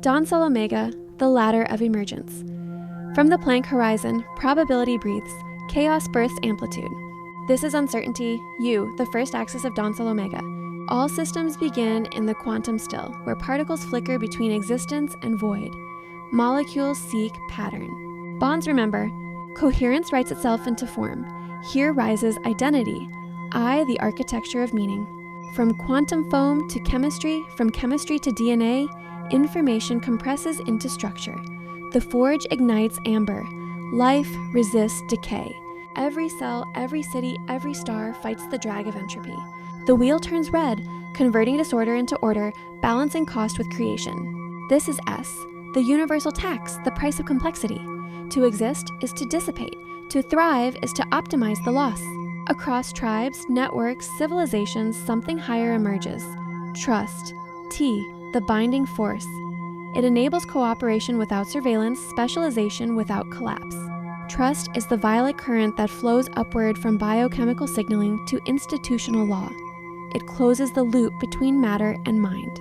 Dawn Sol Omega, the ladder of emergence. From the Planck horizon, probability breathes, chaos births amplitude. This is uncertainty, U, the first axis of Dawn Sol Omega. All systems begin in the quantum still, where particles flicker between existence and void. Molecules seek pattern. Bonds remember. Coherence writes itself into form. Here rises identity, I, the architecture of meaning. From quantum foam to chemistry, from chemistry to DNA, information compresses into structure. The forge ignites amber. Life resists decay. Every cell, every city, every star fights the drag of entropy. The wheel turns red, converting disorder into order, balancing cost with creation. This is S, the universal tax, the price of complexity. To exist is to dissipate. To thrive is to optimize the loss. Across tribes, networks, civilizations, something higher emerges. Trust, T, the binding force. It enables cooperation without surveillance, specialization without collapse. Trust is the violet current that flows upward from biochemical signaling to institutional law. It closes the loop between matter and mind.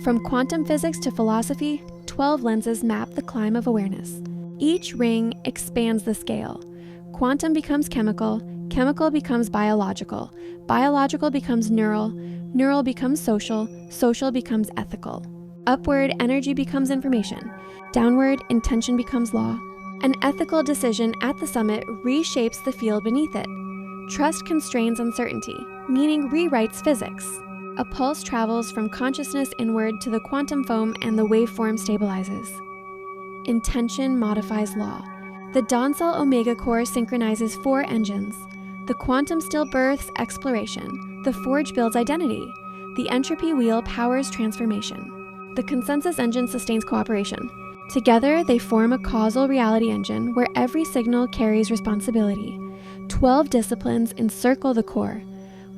From quantum physics to philosophy, 12 lenses map the climb of awareness. Each ring expands the scale. Quantum becomes chemical, chemical becomes biological, biological becomes neural, neural becomes social, social becomes ethical. Upward, energy becomes information. Downward, intention becomes law. An ethical decision at the summit reshapes the field beneath it. Trust constrains uncertainty, meaning rewrites physics. A pulse travels from consciousness inward to the quantum foam and the waveform stabilizes. Intention modifies law. The Dawn Sol Omega core synchronizes 4 engines. The quantum still births exploration. The forge builds identity. The entropy wheel powers transformation. The consensus engine sustains cooperation. Together, they form a causal reality engine where every signal carries responsibility. 12 disciplines encircle the core.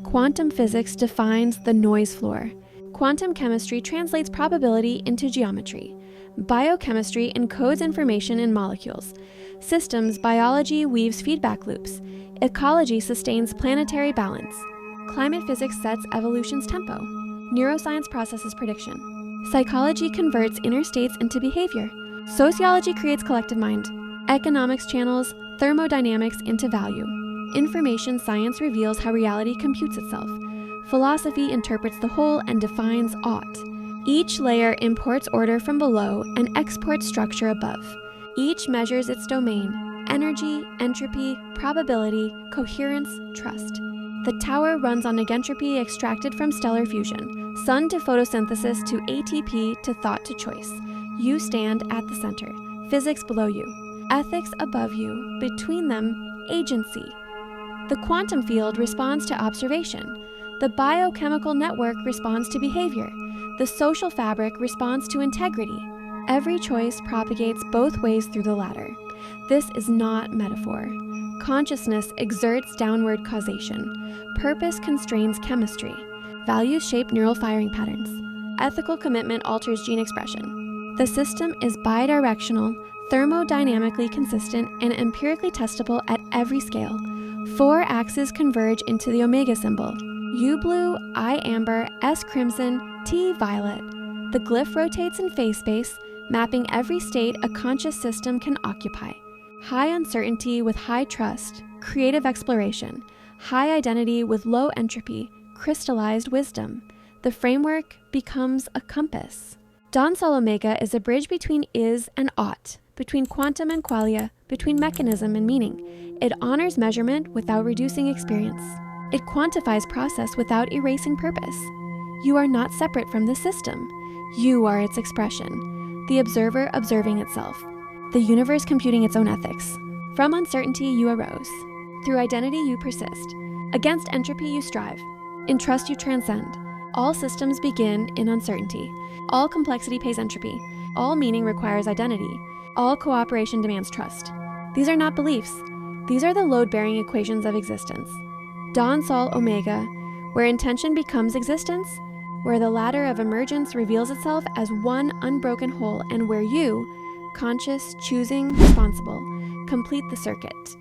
Quantum physics defines the noise floor. Quantum chemistry translates probability into geometry. Biochemistry encodes information in molecules. Systems biology weaves feedback loops. Ecology sustains planetary balance. Climate physics sets evolution's tempo. Neuroscience processes prediction. Psychology converts inner states into behavior. Sociology creates collective mind. Economics channels thermodynamics into value. Information science reveals how reality computes itself. Philosophy interprets the whole and defines ought. Each layer imports order from below and exports structure above. Each measures its domain: energy, entropy, probability, coherence, trust. The tower runs on negentropy extracted from stellar fusion, sun to photosynthesis to ATP to thought to choice. You stand at the center, physics below you, ethics above you, between them, agency. The quantum field responds to observation. The biochemical network responds to behavior. The social fabric responds to integrity. Every choice propagates both ways through the ladder. This is not metaphor. Consciousness exerts downward causation. Purpose constrains chemistry. Values shape neural firing patterns. Ethical commitment alters gene expression. The system is bidirectional, thermodynamically consistent, and empirically testable at every scale. 4 axes converge into the omega symbol. U blue, I amber, S crimson, T violet. The glyph rotates in phase space, mapping every state a conscious system can occupy. High uncertainty with high trust, creative exploration. High identity with low entropy, crystallized wisdom. The framework becomes a compass. Dawn Sol Omega is a bridge between is and ought, between quantum and qualia, between mechanism and meaning. It honors measurement without reducing experience. It quantifies process without erasing purpose. You are not separate from the system. You are its expression, the observer observing itself, the universe computing its own ethics. From uncertainty you arose. Through identity you persist. Against entropy you strive. In trust you transcend. All systems begin in uncertainty. All complexity pays entropy. All meaning requires identity. All cooperation demands trust. These are not beliefs. These are the load-bearing equations of existence. Dawn Sol Omega, where intention becomes existence, where the ladder of emergence reveals itself as one unbroken whole, and where you, conscious, choosing, responsible, complete the circuit.